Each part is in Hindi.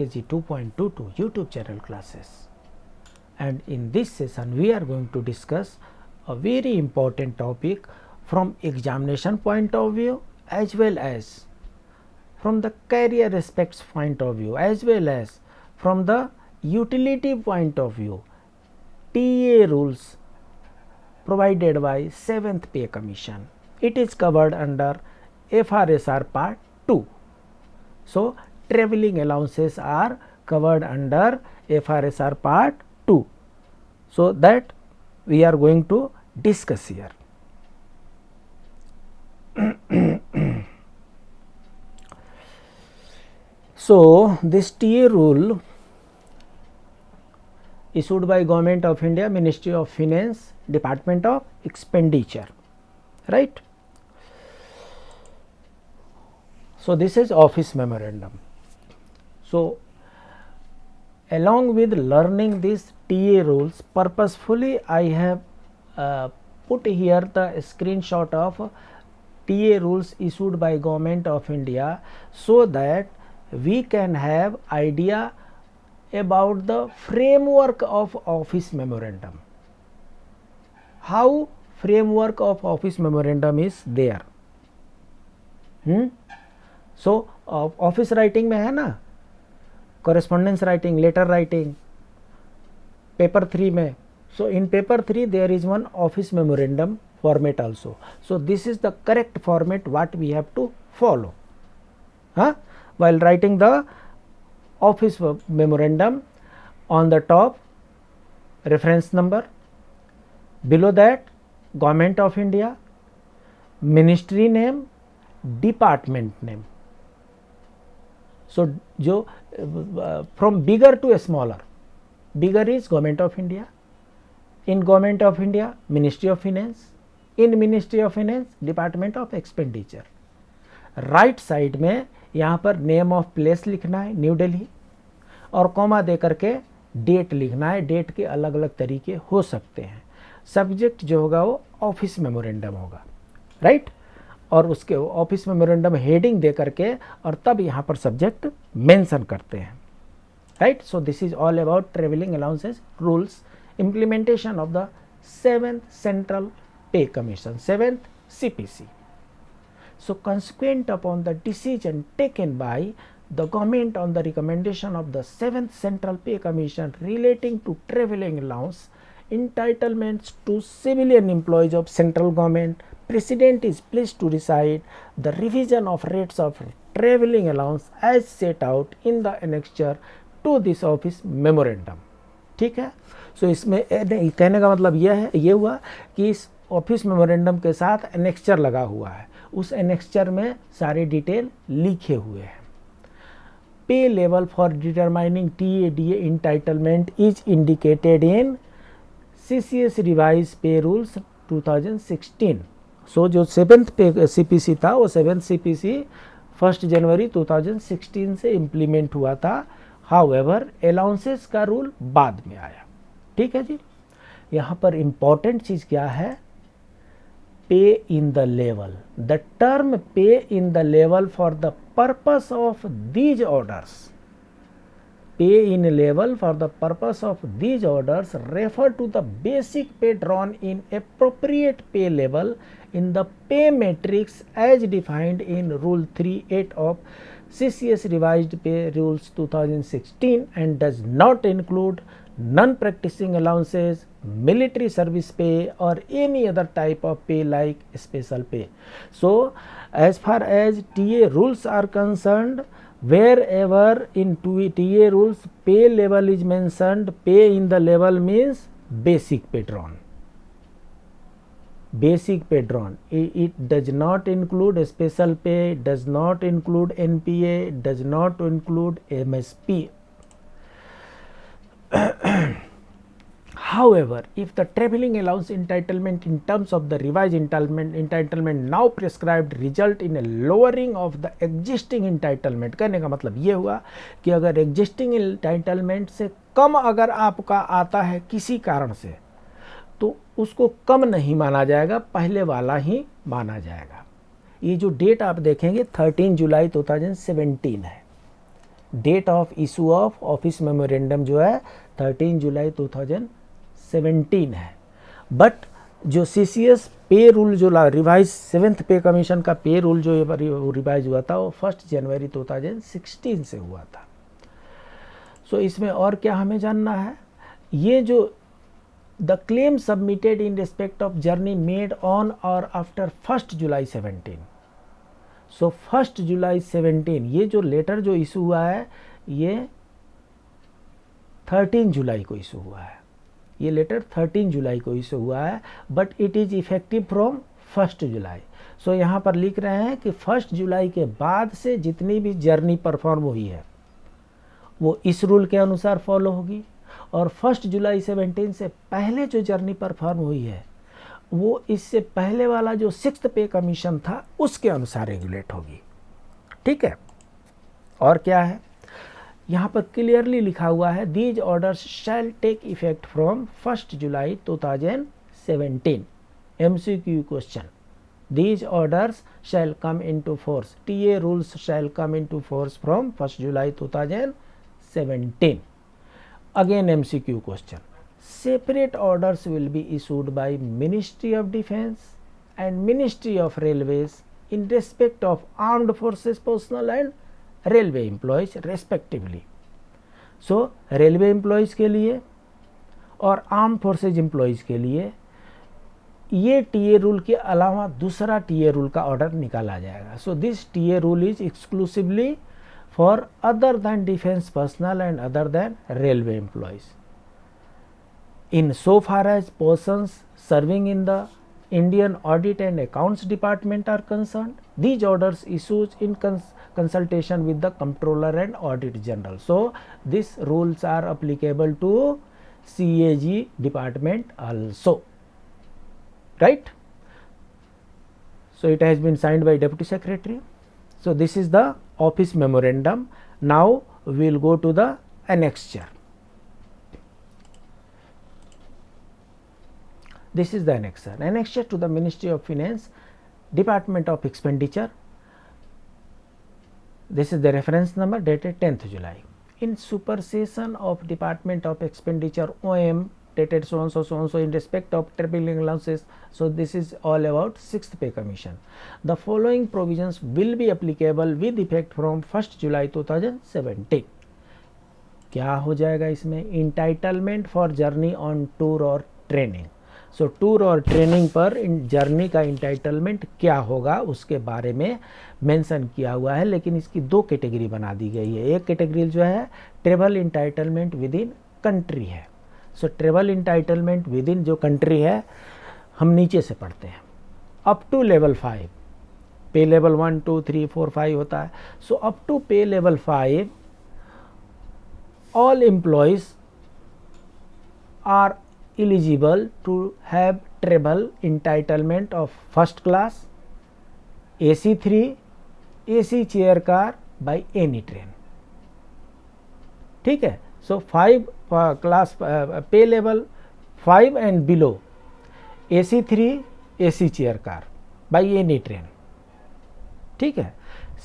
KG 2.22 YouTube channel classes, and in this session we are going to discuss a very important topic from examination point of view as well as from the career aspects point of view as well as from the utility point of view. TA rules provided by 7th Pay Commission. It is covered under FRSR Part 2. So, travelling allowances are covered under FRSR Part 2. So, that we are going to discuss here. So, this TA rule issued by Government of India, Ministry of Finance, Department of Expenditure, right. So, this is office memorandum. So, along with learning these TA rules, purposefully I have put here the screenshot of TA rules issued by Government of India, so that we can have idea about the framework of office memorandum. How framework of office memorandum is there. So, office writing में है ना, correspondence writing, letter writing, paper 3 में. So, in paper 3 there is one office memorandum format also. So, this is the correct format what we have to follow while writing the office memorandum. On the top reference number, below that Government of India, ministry name, department name. So, जो from bigger to smaller, bigger is Government of India, in Government of India Ministry of Finance, in Ministry of Finance Department of Expenditure. Right side में यहाँ पर नेम ऑफ प्लेस लिखना है न्यू दिल्ली, और कॉमा दे करके डेट लिखना है. डेट के अलग अलग तरीके हो सकते हैं. सब्जेक्ट जो होगा वो ऑफिस मेमोरेंडम होगा, राइट. और उसके ऑफिस मेमोरेंडम हेडिंग दे करके और तब यहाँ पर सब्जेक्ट मेंशन करते हैं, right. So this is all about travelling allowances rules, implementation of the 7th central पे commission, 7th CPC. So, consequent upon the decision taken by the government on the recommendation of the 7th Central Pay Commission relating to travelling allowance entitlements to civilian employees of central government, President is pleased to decide the revision of rates of travelling allowance as set out in the annexure to this office memorandum. ठीक है. सो इसमें कहने का मतलब ये हुआ कि इस ऑफिस मेमोरेंडम के साथ एनेक्चर लगा हुआ है. उस एनेक्चर में सारे डिटेल लिखे हुए हैं. पे level for determining TADA entitlement is indicated in CCS revise पे रूल्स 2016. सो जो 7th पे CPC था वो 7th CPC 1 जनवरी 2016 से इम्प्लीमेंट हुआ था. हाउएवर अलाउंसेस का रूल बाद में आया. ठीक है जी. यहाँ पर इम्पॉर्टेंट चीज़ क्या है, pay in the level. The term pay in the level for the purpose of these orders, pay in level for the purpose of these orders refer to the basic pay drawn in appropriate pay level in the pay matrix as defined in Rule 3.8 of CCS revised pay rules 2016 and does not include non-practicing allowances, military service pay or any other type of pay like special pay. So, as far as TA rules are concerned, wherever in TA rules pay level is mentioned, pay in the level means basic pay drawn. Basic pay drawn. It does not include special pay, does not include NPA, does not include MSP. However, if the travelling allowance entitlement in terms of the revised entitlement now prescribed result in a lowering of the existing entitlement, कहने का मतलब ये हुआ कि अगर existing entitlement से कम अगर आपका आता है किसी कारण से, तो उसको कम नहीं माना जाएगा, पहले वाला ही माना जाएगा. ये जो डेट आप देखेंगे 13 जुलाई 2017 है. Date of issue of office memorandum जो है 13 जुलाई 2017 है। बट जो CCS पे रूल जो रिवाइज 7th पे कमीशन का पे रूल जो रिवाइज हुआ था वो 1 जनवरी 2016 से हुआ था। सो इसमें और क्या हमें जानना है, ये जो the claim submitted in respect of journey made on और आफ्टर 1 जुलाई 17। सो 1 जुलाई 17 ये जो लेटर जो इशू हुआ है ये 13 जुलाई को इशू हुआ है, ये लेटर 13 जुलाई को इशू हुआ है, but it is effective from 1 जुलाई। सो यहाँ पर लिख रहे हैं कि 1 जुलाई के बाद से जितनी भी जर्नी परफॉर्म हुई है वो इस रूल के अनुसार फॉलो होगी, और 1 जुलाई 17 से पहले जो जर्नी परफॉर्म हुई है वो इससे पहले वाला जो 6th पे कमीशन था उसके अनुसार रेगुलेट होगी। ठीक है, और क्या है यहाँ पर क्लियरली लिखा हुआ है, these orders shall take effect from 1 July 2017। MCQ question, these orders shall come into force, TA rules shall come into force from 1 July 2017. Again MCQ question, separate orders will be issued by Ministry of Defence and Ministry of Railways in respect of armed forces personnel and railway employees respectively. So railway employees के लिए और आर्म फोर्सेज एम्प्लॉयज़ के लिए ये टीए रूल के अलावा दूसरा टीए रूल का ऑर्डर निकाला जाएगा। So this TA rule is exclusively for other than defence personnel and other than railway employees in so far as persons serving in the Indian audit and accounts department are concern. These orders issues in consultation with the Comptroller and Audit General. So these rules are applicable to CAG department also, right? So it has been signed by Deputy Secretary. So this is the office memorandum. Now we will go to the annexure. This is the annexure. Annexure to the Ministry of Finance, Department of Expenditure. This is the reference number dated 10th July. In supersession of Department of Expenditure OM dated so and so in respect of traveling allowances. So this is all about 6th pay commission. The following provisions will be applicable with effect from 1st July 2017. क्या हो जाएगा इसमें? Entitlement for journey on tour और ट्रेनिंग। सो टूर और ट्रेनिंग पर जर्नी का इंटाइटलमेंट क्या होगा उसके बारे में मेंशन किया हुआ है, लेकिन इसकी दो कैटेगरी बना दी गई है। एक कैटेगरी जो है travel entitlement with in country है। सो ट्रेवल इंटाइटलमेंट विद इन जो कंट्री है हम नीचे से पढ़ते हैं अप टू लेवल 5, पे लेवल 1 2 3 4 5 होता है। सो अप टू पे level 5 all employees are eligible to have travel entitlement of first class, AC3, AC chair car by any train. ठीक है। सो 5 क्लास पे level 5 and below AC3 AC chair car by any train. ठीक है।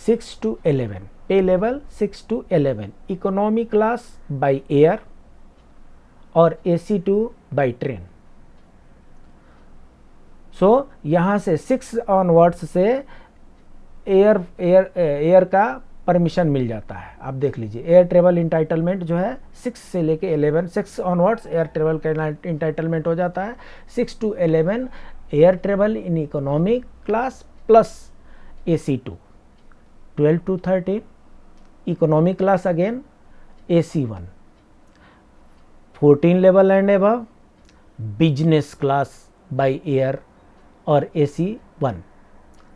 6 to 11 पे level 6 to 11 economy class by air और AC2 बाय ट्रेन। सो यहाँ से 6 ऑनवर्ड्स से एयर का परमिशन मिल जाता है। आप देख लीजिए एयर ट्रेवल इंटाइटलमेंट जो है 6 से लेके 11, 6 ऑनवर्ड्स एयर ट्रेवल का इंटाइटलमेंट हो जाता है। 6 to 11 air travel in economy class plus AC2। 12 to 13 economy class again AC1। 14 level and above business class by air और AC1।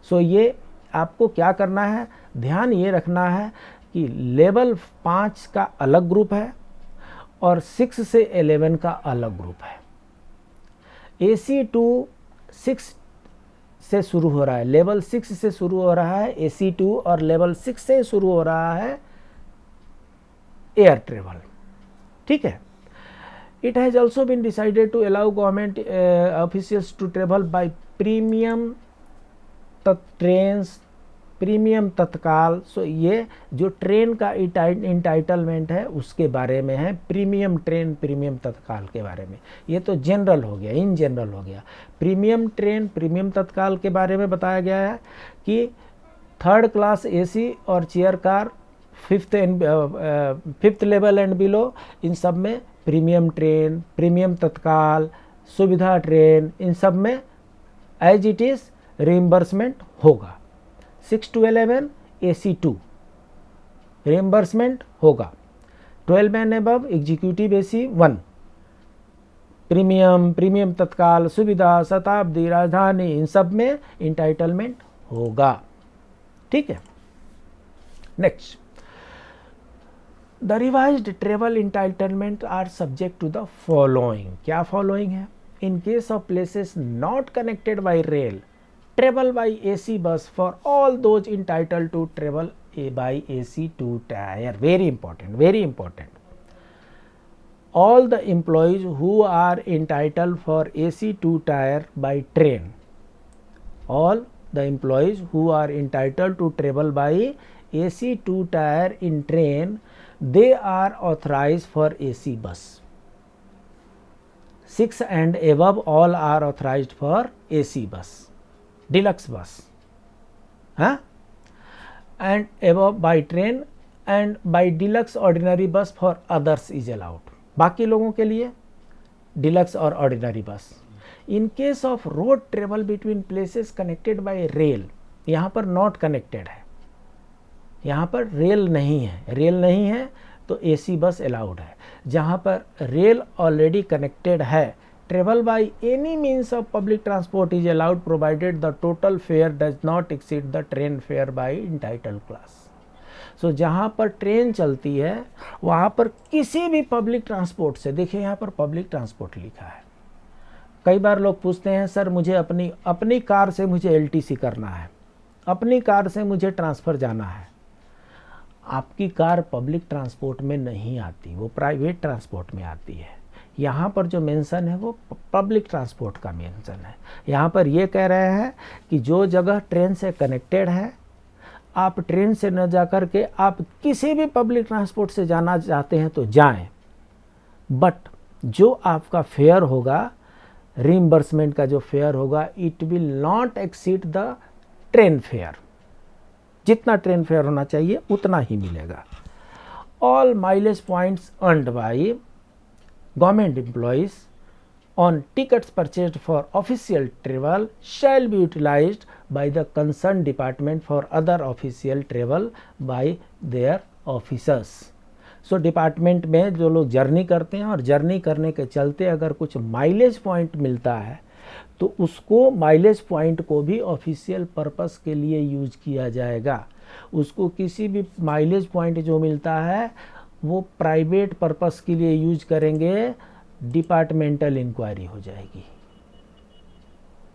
सो ये आपको क्या करना है, ध्यान ये रखना है कि लेवल 5 का अलग ग्रुप है और 6 से 11 का अलग ग्रुप है। AC2 6 से शुरू हो रहा है, लेवल 6 से शुरू हो रहा है AC2 और लेवल 6 से शुरू हो रहा है एयर ट्रेवल। ठीक है। It has also been decided to allow government officials to travel by premium trains premium तत्काल। सो ये जो ट्रेन का इंटाइटलमेंट है उसके बारे में है, प्रीमियम ट्रेन प्रीमियम तत्काल के बारे में। ये तो जनरल हो गया, इन जनरल हो गया। प्रीमियम ट्रेन प्रीमियम तत्काल के बारे में बताया गया है कि थर्ड क्लास एसी और chair car, fifth level and below, इन सब में प्रीमियम ट्रेन प्रीमियम तत्काल सुविधा ट्रेन, इन सब में एज इट इज़ रिइंबर्समेंट होगा। 6 to 11 AC2 रिइंबर्समेंट होगा। 12 and above executive AC 1 premium तत्काल सुविधा शताब्दी राजधानी, इन सब में इंटाइटलमेंट होगा। ठीक है। Next, the revised travel entitlement are subject to the following. क्या फॉलोइंग है? In case of places not connected by rail, travel by AC bus for all those entitled to travel by AC 2 tier. Very important, very important. All the employees who are entitled for AC 2 tier by train, all the employees who are entitled to travel by AC 2 tier in train, they are authorized for AC bus. 6 and above all are authorized for AC bus, deluxe bus, and above by train and by deluxe ordinary bus for others is allowed. बाकी लोगों के लिए deluxe और ordinary bus. In case of road travel between places connected by rail, यहाँ पर not connected है, यहाँ पर रेल नहीं है, रेल नहीं है तो AC बस अलाउड है। जहाँ पर रेल ऑलरेडी कनेक्टेड है, travel by any means of public transport is allowed provided the total fare does not exceed the train fare by entitled class. So जहाँ पर ट्रेन चलती है वहाँ पर किसी भी पब्लिक ट्रांसपोर्ट से, देखिए यहाँ पर पब्लिक ट्रांसपोर्ट लिखा है। कई बार लोग पूछते हैं सर मुझे अपनी कार से मुझे LTC करना है, अपनी कार से मुझे ट्रांसफ़र जाना है। आपकी कार पब्लिक ट्रांसपोर्ट में नहीं आती, वो प्राइवेट ट्रांसपोर्ट में आती है। यहाँ पर जो मेंशन है वो पब्लिक ट्रांसपोर्ट का मेंशन है। यहाँ पर ये कह रहे हैं कि जो जगह ट्रेन से कनेक्टेड है, आप ट्रेन से न जा कर के आप किसी भी पब्लिक ट्रांसपोर्ट से जाना चाहते हैं तो जाएं, बट जो आपका फेयर होगा, रीइंबर्समेंट का जो फेयर होगा, it will not exceed the train fair. जितना ट्रेन फेयर होना चाहिए उतना ही मिलेगा। All mileage points earned by government employees on tickets purchased for official travel shall be utilized by the concerned department for other official travel by their officers. So department में जो लोग जर्नी करते हैं और जर्नी करने के चलते अगर कुछ माइलेज पॉइंट मिलता है तो उसको माइलेज पॉइंट को भी ऑफिशियल पर्पस के लिए यूज किया जाएगा। उसको किसी भी माइलेज पॉइंट जो मिलता है वो प्राइवेट पर्पस के लिए यूज करेंगे, डिपार्टमेंटल इंक्वायरी हो जाएगी,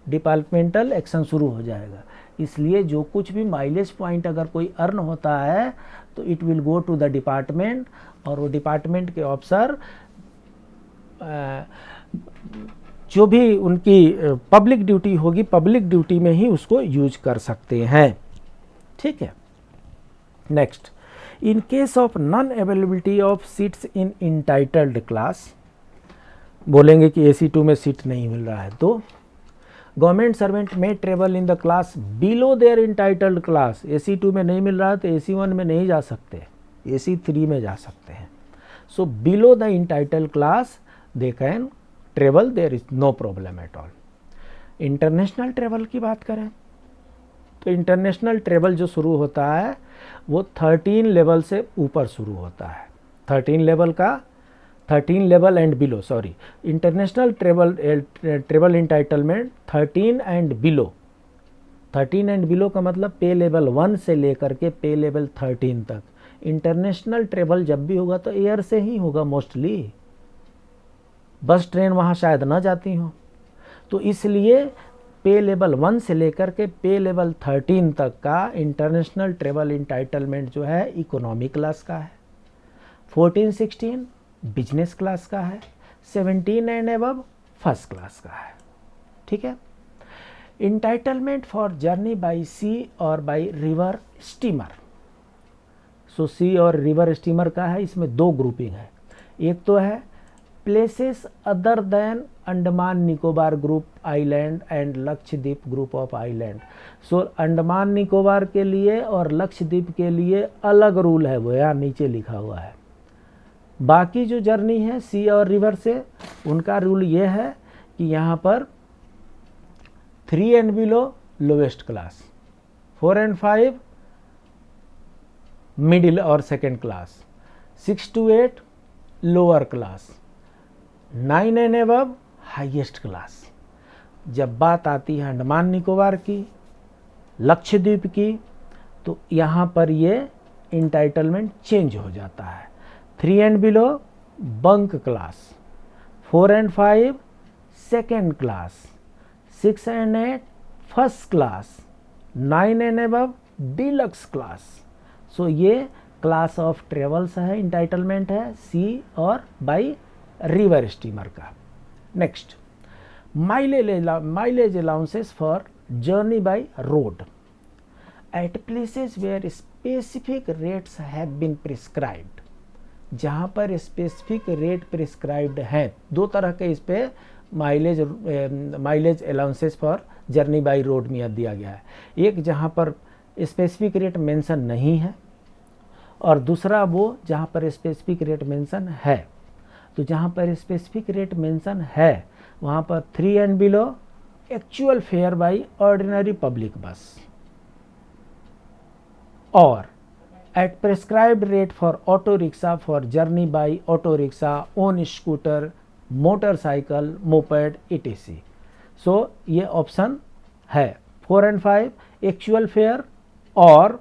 डिपार्टमेंटल एक्शन शुरू हो जाएगा। इसलिए जो कुछ भी माइलेज पॉइंट अगर कोई अर्न होता है तो it will go to the department, और वो डिपार्टमेंट के ऑफिसर जो भी उनकी पब्लिक ड्यूटी होगी, पब्लिक ड्यूटी में ही उसको यूज कर सकते हैं। ठीक है। Next, in case of non-availability of seats in entitled class, बोलेंगे कि AC2 में सीट नहीं मिल रहा है तो गवर्नमेंट सर्वेंट में travel in the class below their entitled class. AC2 में नहीं मिल रहा है तो AC1 में नहीं जा सकते, AC3 में जा सकते हैं। So below the entitled class they can travel, there is no problem at all. International travel की बात करें तो इंटरनेशनल ट्रेवल जो शुरू होता है वो 13 लेवल से ऊपर शुरू होता है। 13 level and below, sorry, international travel entitlement 13 and below. 13 and below का मतलब पे लेवल 1 से लेकर के पे लेवल 13 तक। इंटरनेशनल ट्रेवल जब भी होगा तो एयर से ही होगा मोस्टली, बस ट्रेन वहाँ शायद ना जाती हो, तो इसलिए पे लेवल 1 से लेकर के पे लेवल 13 तक का इंटरनेशनल ट्रेवल इंटाइटलमेंट जो है इकोनॉमी क्लास का है। 14-16 बिजनेस क्लास का है। 17 एंड अबव फर्स्ट क्लास का है। ठीक है। इंटाइटलमेंट फॉर जर्नी बाई सी और बाई रिवर स्टीमर। सो सी और रिवर स्टीमर का है, इसमें दो ग्रुपिंग है। एक तो है places other than Andaman Nicobar group island and Lakshadweep group of island. So Andaman Nicobar के लिए और लक्षद्वीप के लिए अलग रूल है, वो यहाँ नीचे लिखा हुआ है। बाकी जो जर्नी है सी और रिवर से, उनका रूल ये है कि यहाँ पर 3 and below lowest class, 4 and 5 middle और second class, 6 to 8 lower class, 9 and above highest class. जब बात आती है अंडमान निकोबार की, लक्षद्वीप की, तो यहाँ पर ये इंटाइटलमेंट चेंज हो जाता है। 3 and below bunk class, 4 and 5 second class, 6 and 8 first class, 9 and above deluxe class. So ये क्लास ऑफ ट्रेवल्स है, इंटाइटलमेंट है सी और बाई रिवर स्टीमर का। Next, mileage allowances for journey by road at places where specific rates have been prescribed. जहाँ पर स्पेसिफिक रेट प्रिस्क्राइब्ड हैं, दो तरह के इस पे mileage allowances for journey by road में दिया गया है। एक जहाँ पर स्पेसिफिक रेट मेंशन नहीं है, और दूसरा वो जहाँ पर स्पेसिफिक रेट मेंशन है। तो जहाँ पर स्पेसिफिक रेट मेंशन है वहाँ पर 3 and below actual fare by ordinary public bus, और at prescribed rate for auto rickshaw for journey by auto rickshaw, own scooter, motorcycle, moped etc। So ये ऑप्शन है 4 एंड 5 एक्चुअल फेयर और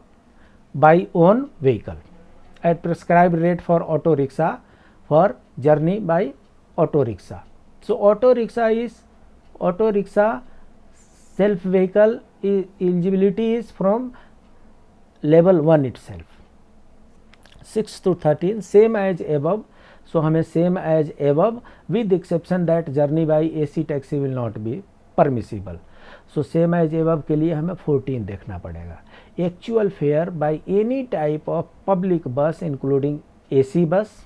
by own vehicle at prescribed rate for auto rickshaw for journey by auto rickshaw. So auto rickshaw self vehicle eligibility is from level 1 itself। 6 to 13 same as above. सो हमें same as above with exception that journey by AC taxi will not be permissible. So same as above के लिए हमें 14 देखना पड़ेगा। Actual fare by any type of public bus including AC bus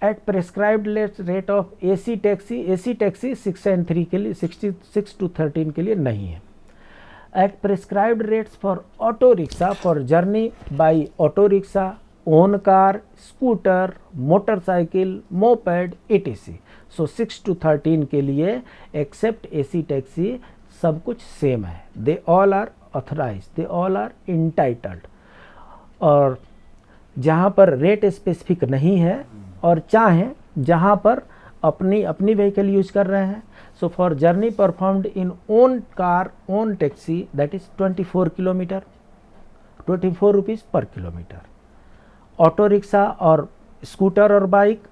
at prescribed rate of AC taxi 6 and 3 के लिए, 6 to 13 के लिए नहीं है। At prescribed rates for auto rickshaw for journey by auto rickshaw, own car, scooter, motorcycle, moped etc। So 6 to 13 के लिए एक्सेप्ट AC टैक्सी सब कुछ सेम है। They all are authorise, they all are entitled. और जहाँ पर रेट स्पेसिफिक नहीं है और चाहें जहाँ पर अपनी व्हीकल यूज कर रहे हैं, so for journey performed in own car, own taxi that is 24 kilometre, 24 rupees पर किलोमीटर। ऑटो रिक्शा और स्कूटर और बाइक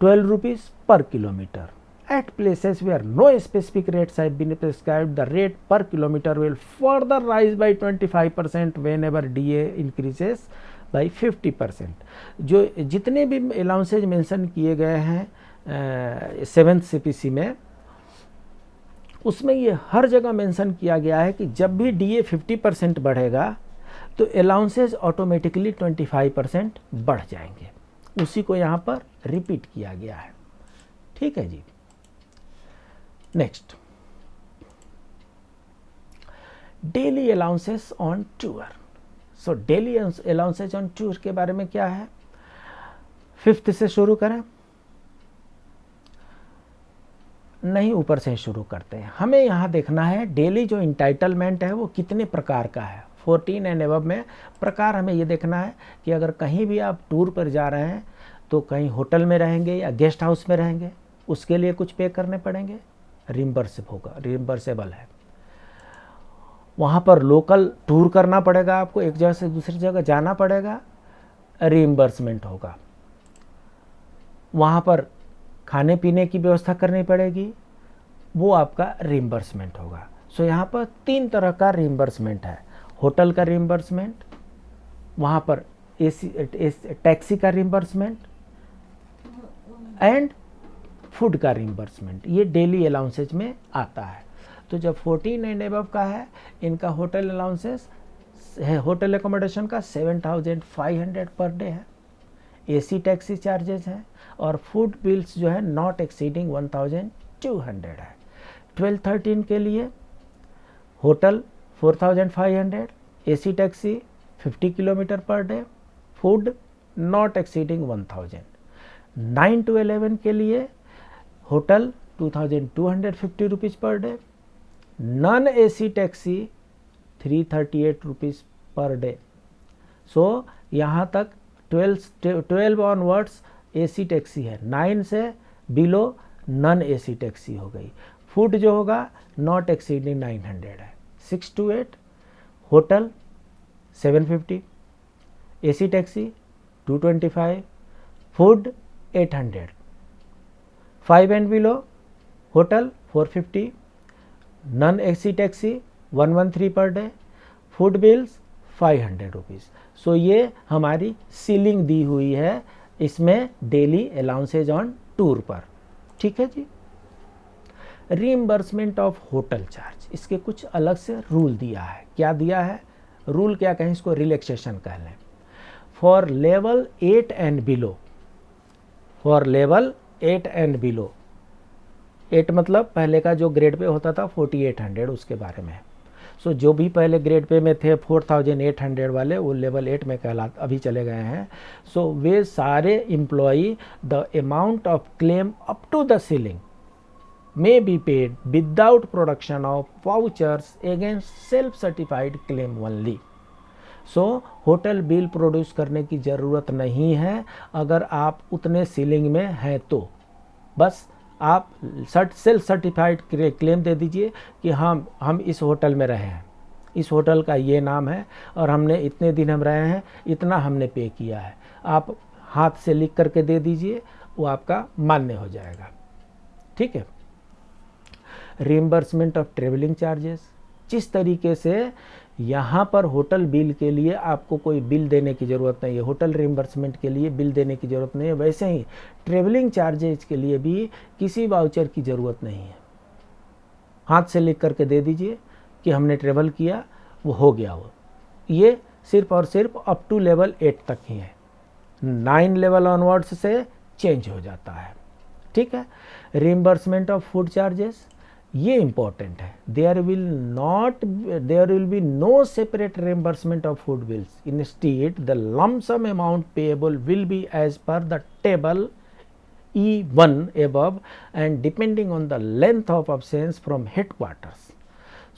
12 रुपीज़ पर kilometre. At places where no specific rates have been prescribed, the rate per kilometer will further rise by 25% whenever DA increases by 50%। जो जितने भी अलाउंसेज मेंशन किए गए हैं 7th CPC में, उसमें ये हर जगह मेंशन किया गया है कि जब भी DA 50% बढ़ेगा तो अलाउंसेज ऑटोमेटिकली 25% बढ़ जाएंगे। उसी को यहाँ पर रिपीट किया गया है। ठीक है जी। Next, daily allowances on tour. So daily allowances on tour के बारे में क्या है, 5th से शुरू करें? नहीं, ऊपर से शुरू करते हैं। हमें यहाँ देखना है डेली जो इंटाइटलमेंट है वो कितने प्रकार का है। 14 एंड एबव में प्रकार हमें ये देखना है कि अगर कहीं भी आप टूर पर जा रहे हैं तो कहीं होटल में रहेंगे या गेस्ट हाउस में रहेंगे, उसके लिए कुछ पे करने पड़ेंगे, रिम्बर्सेबल है। वहाँ पर लोकल टूर करना पड़ेगा, आपको एक जगह से दूसरी जगह जाना पड़ेगा, रिम्बर्समेंट होगा। वहाँ पर खाने पीने की व्यवस्था करनी पड़ेगी, वो आपका रिम्बर्समेंट होगा। सो यहाँ पर 3 तरह का रिम्बर्समेंट है। होटल का रिम्बर्समेंट, वहाँ पर टैक्सी का रिम्बर्समेंट एंड फूड का रिम्बर्समेंट। ये डेली अलाउंसेज में आता है। तो जब 14 एंड एबव का है, इनका होटल अलाउंसेस है, होटल एकोमोडेशन का 7500 पर डे है, एसी टैक्सी चार्जेस हैं, और फूड बिल्स जो है नॉट एक्सीडिंग 1200 है। 12-13 के लिए hotel 4500, AC taxi 50 kilometre per day, food not exceeding 1000। 9-11 के लिए hotel 2250 rupees per day, non AC taxi 338 rupees per day. So यहाँ तक 12 ऑनवर्ड्स एसी टैक्सी है, 9 से बिलो नॉन एसी टैक्सी हो गई। फूड जो होगा नॉट एक्सीडिंग 900 है। 6 to 8 hotel 750, AC taxi 225, food 800। 5 and बिलो hotel 450, non AC taxi 113 per day, food bills 500 rupees. So ये हमारी सीलिंग दी हुई है इसमें डेली अलाउंसेज ऑन टूर पर। ठीक है जी। रीइंबर्समेंट ऑफ होटल चार्ज, इसके कुछ अलग से रूल दिया है। क्या दिया है? रूल क्या कहें, इसको रिलैक्सेशन कह लें। For level 8 and below, for level 8 and below, 8 मतलब पहले का जो ग्रेड पे होता था 4800, उसके बारे में। सो जो भी पहले ग्रेड पे में थे 4800 वाले, वो लेवल 8 में अभी चले गए हैं। सो वे सारे employee the amount of claim up to the ceiling may be paid without production of vouchers against self-certified claim only. So hotel bill produce करने की ज़रूरत नहीं है अगर आप उतने सीलिंग में हैं तो। बस आप सेल्फ सर्टिफाइड क्लेम दे दीजिए कि हम इस होटल में रहे हैं, इस होटल का ये नाम है और हमने इतने दिन हम रहे हैं, इतना हमने पे किया है। आप हाथ से लिख करके दे दीजिए, वो आपका मान्य हो जाएगा। ठीक है। रिइंबर्समेंट ऑफ ट्रेवलिंग चार्जेस, जिस तरीके से यहाँ पर होटल बिल के लिए आपको कोई बिल देने की ज़रूरत नहीं है, होटल रिइंबर्समेंट के लिए बिल देने की ज़रूरत नहीं है, वैसे ही ट्रेवलिंग चार्जेस के लिए भी किसी वाउचर की ज़रूरत नहीं है। हाथ से लिख करके दे दीजिए कि हमने ट्रेवल किया, वो हो गया। वो ये सिर्फ और सिर्फ अप टू लेवल 8 तक ही है, 9 लेवल ऑनवर्ड्स से चेंज हो जाता है। ठीक है। रिइंबर्समेंट ऑफ फूड चार्जेस, ये इंपॉर्टेंट है। There will be no separate reimbursement of food bills, instead the lump sum amount payable will be as per the table E1 above and depending on the length of absence from headquarters.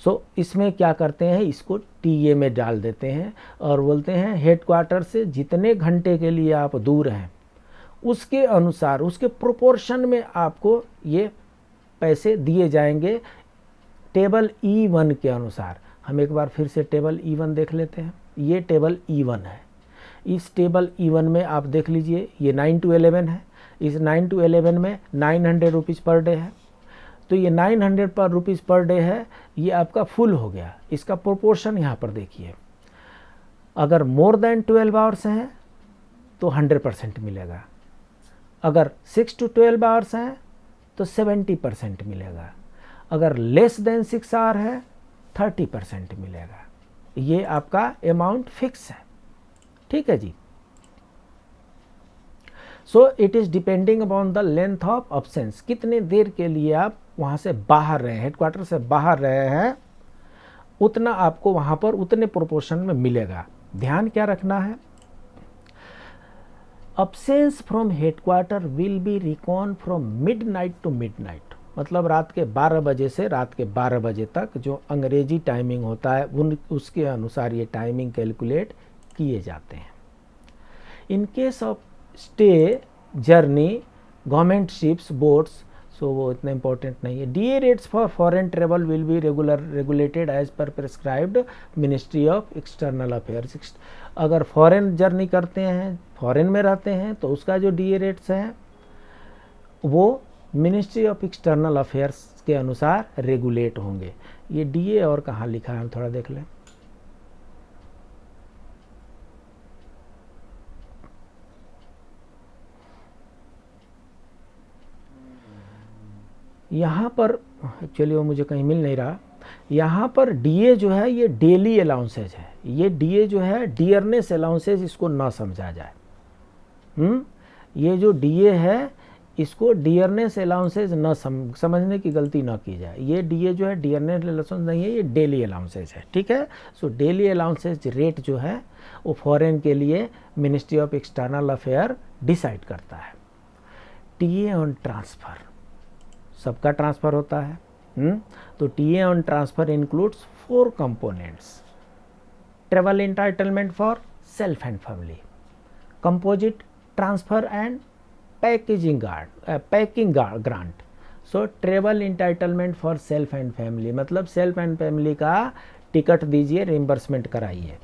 सो इसमें क्या करते हैं, इसको टीए में डाल देते हैं और बोलते हैं हेडक्वार्टर से जितने घंटे के लिए आप दूर हैं उसके अनुसार, उसके प्रोपोर्शन में आपको ये पैसे दिए जाएंगे टेबल E1 के अनुसार। हम एक बार फिर से टेबल E1 देख लेते हैं। ये टेबल E1 है। इस टेबल E1 में आप देख लीजिए, ये 9 to 11 है। इस 9 to 11 में 900 रुपीज़ पर डे है, तो ये 900 रुपीज़ पर डे है, ये आपका फुल हो गया। इसका प्रोपोर्शन यहाँ पर देखिए, अगर मोर देन 12 आवर्स हैं तो 100% मिलेगा, अगर 6 to 12 आवर्स हैं तो 70% मिलेगा, अगर लेस देन 6 आवर है 30% मिलेगा। ये आपका अमाउंट फिक्स है। ठीक है जी। So it is depending upon the length of absence, कितने देर के लिए आप वहाँ से बाहर रहे हैं, हेडक्वार्टर से बाहर रहे हैं, उतना आपको वहाँ पर उतने प्रोपोर्शन में मिलेगा। ध्यान क्या रखना है, absence from headquarter will be reckon from midnight to midnight, मतलब रात के 12 बजे से रात के 12 बजे तक जो अंग्रेजी टाइमिंग होता है उसके अनुसार ये टाइमिंग कैलकुलेट किए जाते हैं। In case of stay journey government ships boats, so वो इतना इंपॉर्टेंट नहीं है। DA rates for foreign travel will be regulated as per prescribed ministry of external affairs. अगर फॉरेन जर्नी करते हैं, फॉरेन में रहते हैं, तो उसका जो डीए रेट्स हैं वो मिनिस्ट्री ऑफ एक्सटर्नल अफेयर्स के अनुसार रेगुलेट होंगे। ये डीए और कहाँ लिखा है, हम थोड़ा देख लें। यहाँ पर एक्चुअली वो मुझे कहीं मिल नहीं रहा, यहाँ पर डीए जो है ये डेली अलाउंसेज है, ये डीए जो है डियरनेस अलाउंसेज, इसको ना समझा जाए। ये जो डीए है इसको डियरनेस अलाउंसेज न समझने की गलती ना की जाए। ये डीए जो है डियरनेस अलाउंसेज नहीं है, ये डेली अलाउंसेज है, ठीक है। सो डेली अलाउंसेज रेट जो है वो फॉरेन के लिए ministry of external affair decide करता है। टीए ऑन ट्रांसफ़र, सबका ट्रांसफ़र होता है। तो TA on transfer includes 4 components: travel entitlement for self and family, composite transfer and packing grant. So travel entitlement for self and family मतलब सेल्फ एंड फैमिली का टिकट दीजिए, रिम्बर्समेंट कराइए।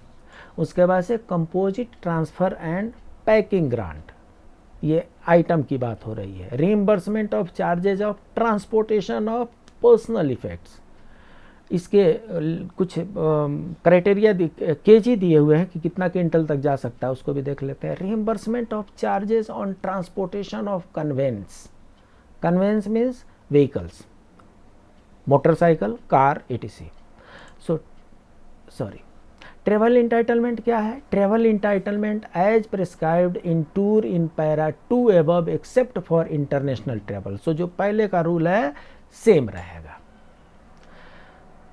उसके बाद से composite transfer and packing grant, ये आइटम की बात हो रही है। Reimbursement of charges of transportation of personal effects, इसके कुछ क्राइटेरिया केजी दिए हुए हैं कि कितना क्विंटल तक जा सकता है, उसको भी देख लेते हैं। Reimbursement of charges on transportation of conveyance, conveyance means vehicles, motorcycle, car, etc. So sorry, travel entitlement क्या है? Travel entitlement as prescribed in tour in para 2 above except for international travel. So जो पहले का रूल है सेम रहेगा।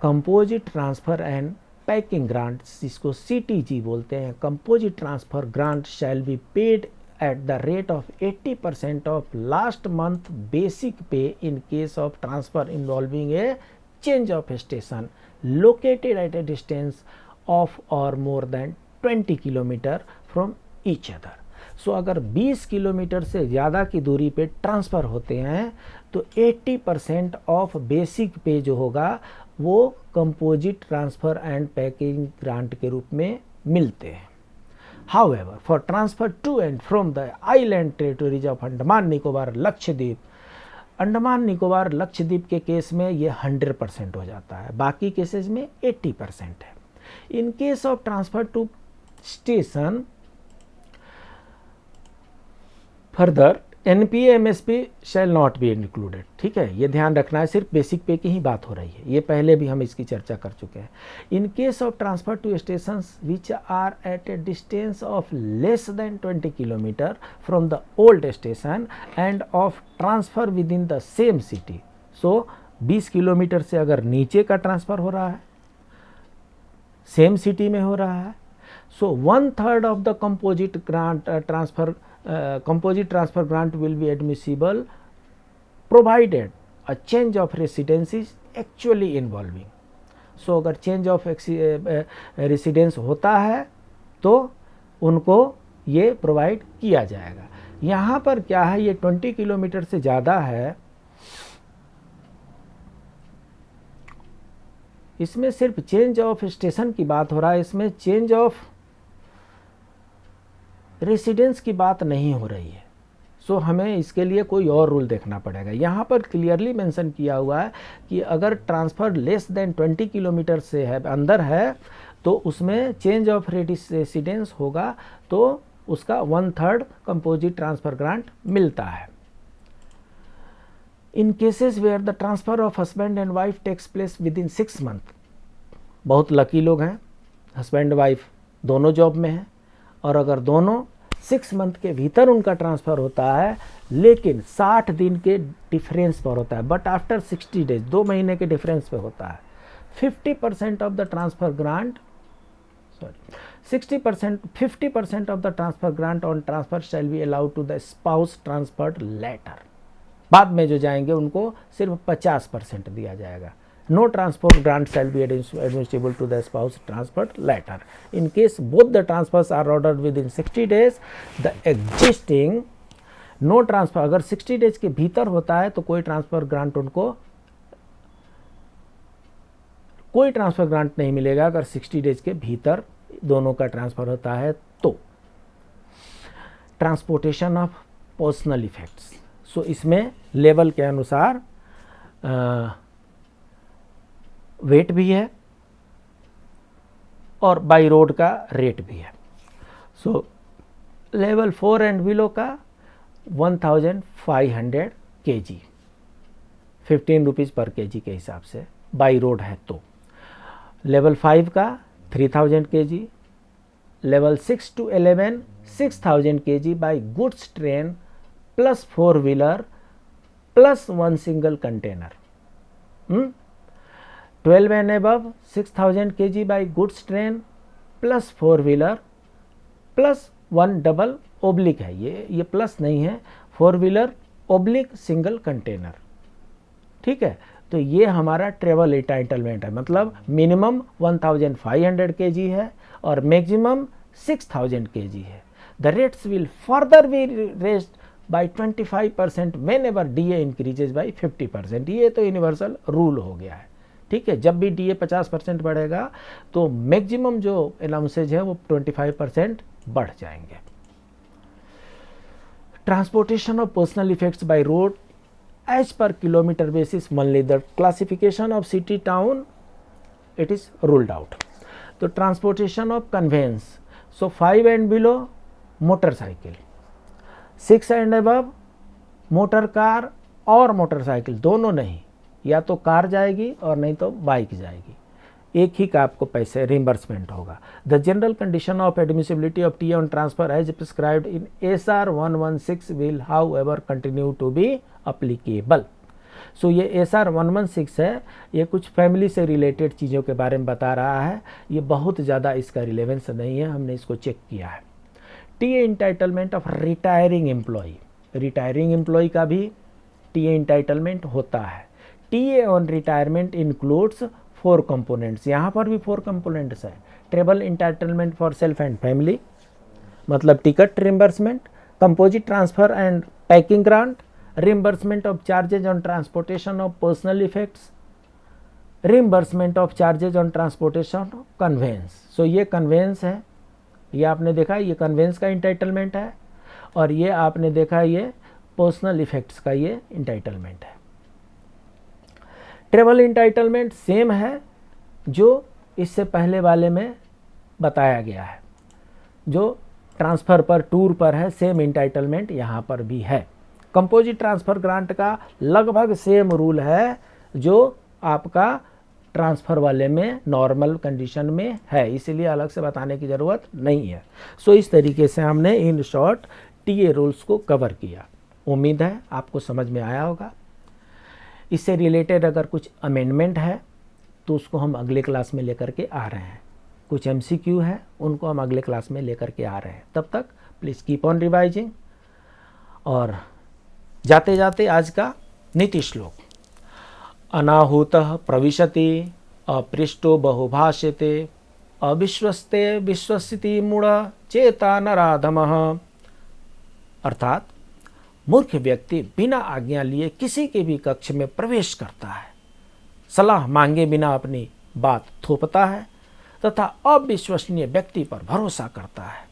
Composite transfer and packing grant, जिसको सीटीजी बोलते हैं, composite transfer grant shall be paid at the rate of 80% of last month basic पे इन case of transfer involving a change of station located at a distance of or more than 20 kilometre from each other. So अगर 20 किलोमीटर से ज़्यादा की दूरी पे ट्रांसफ़र होते हैं तो 80% ऑफ बेसिक पे जो होगा वो composite transfer and packing grant के रूप में मिलते हैं। However for transfer to and from the island territories of Andaman Nicobar Lakshadweep, Andaman Nicobar Lakshadweep के केस में ये 100% हो जाता है, बाकी केसेस में 80% है। In case of transfer to station further NPA MSP shall not be included, ठीक है, ये ध्यान रखना है, सिर्फ बेसिक पे की ही बात हो रही है, ये पहले भी हम इसकी चर्चा कर चुके हैं। In case of transfer to stations which are at a distance of less than 20 kilometre from the old station and of transfer within the same city. So 20 kilometre से अगर नीचे का ट्रांसफर हो रहा है, सेम सिटी में हो रहा है, सो 1/3 of the composite grant transfer composite transfer grant will be admissible provided a change of residence is actually involving. So अगर change of residence होता है तो उनको ये प्रोवाइड किया जाएगा। यहाँ पर क्या है, ये 20 किलोमीटर से ज़्यादा है, इसमें सिर्फ चेंज ऑफ स्टेशन की बात हो रहा है, इसमें चेंज ऑफ रेसिडेंस की बात नहीं हो रही है। सो हमें इसके लिए कोई और रूल देखना पड़ेगा। यहाँ पर क्लियरली मेंशन किया हुआ है कि अगर ट्रांसफ़र लेस देन 20 किलोमीटर से है, अंदर है, तो उसमें चेंज ऑफ रेसिडेंस होगा तो उसका 1/3 कंपोजिट ट्रांसफ़र ग्रांट मिलता है। In cases where the transfer of husband and wife takes place within 6 month, बहुत लकी लोग हैं, हस्बैंड वाइफ दोनों जॉब में हैं, और अगर दोनों 6 मंथ के भीतर उनका ट्रांसफ़र होता है, लेकिन 60 दिन के डिफरेंस पर होता है, बट आफ्टर 60 डेज, 2 महीने के डिफरेंस पे होता है, 50% of the transfer grant, sorry 50% of the transfer grant on transfer shall be allowed to the spouse transferred later. बाद में जो जाएंगे उनको सिर्फ 50% दिया जाएगा। No transport grant shall be admissible to the spouse transferred later. In case both the transfers are ordered within 60 days, the existing no transfer, अगर 60 डेज के भीतर होता है तो कोई ट्रांसफर ग्रांट उनको, कोई ट्रांसफर ग्रांट नहीं मिलेगा अगर 60 डेज के भीतर दोनों का ट्रांसफर होता है तो। ट्रांसपोर्टेशन ऑफ पर्सनल इफेक्ट्स, सो इसमें लेवल के अनुसार वेट भी है और बाई रोड का रेट भी है। सो लेवल 4 एंड बिलो का 1500 kg 15 रुपीज़ पर केजी के हिसाब से बाई रोड है तो। लेवल 5 का 3000 kg, level 6 to 11 6000 kg by goods train plus 4 wheeler plus 1 single container. 12 and above 6000 kg by goods train plus 4 wheeler plus 1 double oblique है, ये प्लस नहीं है, 4 व्हीलर ओब्लिक सिंगल कंटेनर। ठीक है, तो ये हमारा ट्रेवल एंटाइटलमेंट है, मतलब मिनिमम 1500 kg है और मैक्सिमम 6000 kg है। The rates will further be raised bye 25% whenever DA increases by 50%। ये तो यूनिवर्सल रूल हो गया है। ठीक है, जब भी डीए 50% बढ़ेगा तो मैक्सिमम जो अलाउंसेज है वो 25% बढ़ जाएंगे। Transportation of personal effects by road as per kilometer basis, only the classification of city town it is ruled out. So transportation of conveyance, so 5 and below motorcycle, 6 and above motor car और मोटरसाइकिल दोनों नहीं, या तो कार जाएगी और नहीं तो बाइक जाएगी, एक ही का आपको पैसे रिम्बर्समेंट होगा। The general condition of admissibility of T on transfer as prescribed in SR 116 will however continue to be applicable. So ये SR 116 है, ये कुछ फैमिली से रिलेटेड चीज़ों के बारे में बता रहा है, ये बहुत ज़्यादा इसका रिलेवेंस नहीं है, हमने इसको चेक किया है। TA entitlement of retiring employee, retiring employee का भी टीए इंटाइटलमेंट होता है। TA on retirement includes 4 components, यहाँ पर भी 4 कंपोनेंट्स है। Travel entitlement for self and family, मतलब ticket reimbursement, composite transfer and packing grant, reimbursement of charges on transportation of personal effects, reimbursement of charges on transportation of conveyance। so ये conveyance है, ये आपने देखा ये conveyance का entitlement है, और ये आपने देखा ये personal effects का ये entitlement है। travel entitlement सेम है जो इससे पहले वाले में बताया गया है, जो ट्रांसफ़र पर टूर पर है, सेम इंटाइटलमेंट यहाँ पर भी है। कंपोजिट ट्रांसफ़र ग्रांट का लगभग सेम रूल है जो आपका ट्रांसफ़र वाले में नॉर्मल कंडीशन में है, इसीलिए अलग से बताने की ज़रूरत नहीं है। सो इस तरीके से हमने इन शॉर्ट टीए रूल्स को कवर किया। उम्मीद है आपको समझ में आया होगा। इससे रिलेटेड अगर कुछ अमेंडमेंट है तो उसको हम अगले क्लास में लेकर के आ रहे हैं, कुछ MCQ है उनको हम अगले क्लास में लेकर के आ रहे हैं। तब तक प्लीज़ कीप ऑन रिवाइजिंग। और जाते जाते आज का नीति श्लोक, अनाहूतः प्रविशति अपृष्टो बहुभाष्यते अविश्वस्ते विश्वसिति मूढ़ चेता नराधमः। अर्थात मूर्ख व्यक्ति बिना आज्ञा लिए किसी के भी कक्ष में प्रवेश करता है, सलाह मांगे बिना अपनी बात थोपता है तथा अविश्वसनीय व्यक्ति पर भरोसा करता है।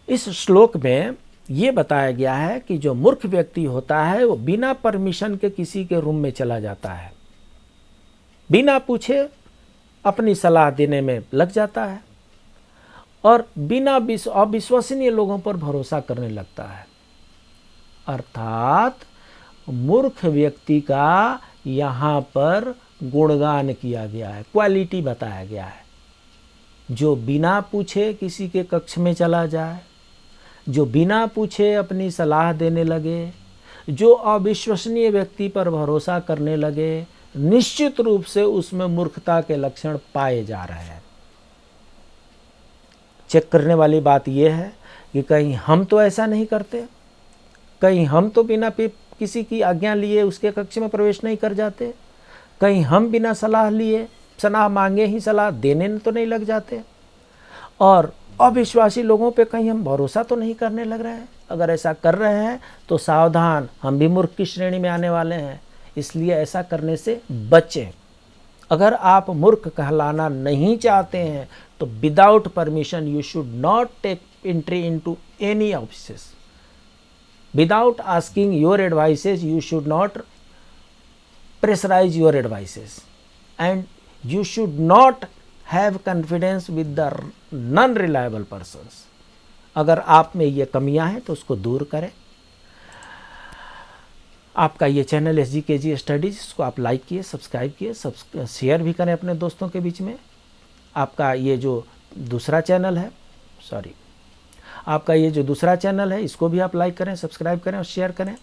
इस श्लोक में ये बताया गया है कि जो मूर्ख व्यक्ति होता है वो बिना परमिशन के किसी के रूम में चला जाता है, बिना पूछे अपनी सलाह देने में लग जाता है और बिना अविश्वसनीय लोगों पर भरोसा करने लगता है। अर्थात मूर्ख व्यक्ति का यहाँ पर गुणगान किया गया है, क्वालिटी बताया गया है। जो बिना पूछे किसी के कक्ष में चला जाए, जो बिना पूछे अपनी सलाह देने लगे, जो अविश्वसनीय व्यक्ति पर भरोसा करने लगे, निश्चित रूप से उसमें मूर्खता के लक्षण पाए जा रहे हैं। चेक करने वाली बात यह है कि कहीं हम तो ऐसा नहीं करते, कहीं हम तो बिना किसी की आज्ञा लिए उसके कक्ष में प्रवेश नहीं कर जाते, कहीं हम बिना सलाह लिए, सलाह मांगे ही सलाह देने तो नहीं लग जाते, और अविश्वासी लोगों पे कहीं हम भरोसा तो नहीं करने लग रहे हैं। अगर ऐसा कर रहे हैं तो सावधान, हम भी मूर्ख की श्रेणी में आने वाले हैं, इसलिए ऐसा करने से बचें। अगर आप मूर्ख कहलाना नहीं चाहते हैं तो without permission you should not take entry into any offices. Without asking your advices you should not pressurise your advices and you should not have confidence with the non reliable persons. अगर आप में ये कमियां हैं तो उसको दूर करें। आपका ये चैनल SGKG स्टडीज़, इसको आप लाइक किए, सब्सक्राइब किए, शेयर भी करें अपने दोस्तों के बीच में। आपका ये जो दूसरा चैनल है, आपका ये जो दूसरा चैनल है, इसको भी आप लाइक करें, सब्सक्राइब करें और शेयर करें।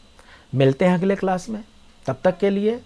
मिलते हैं अगले क्लास में, तब तक के लिए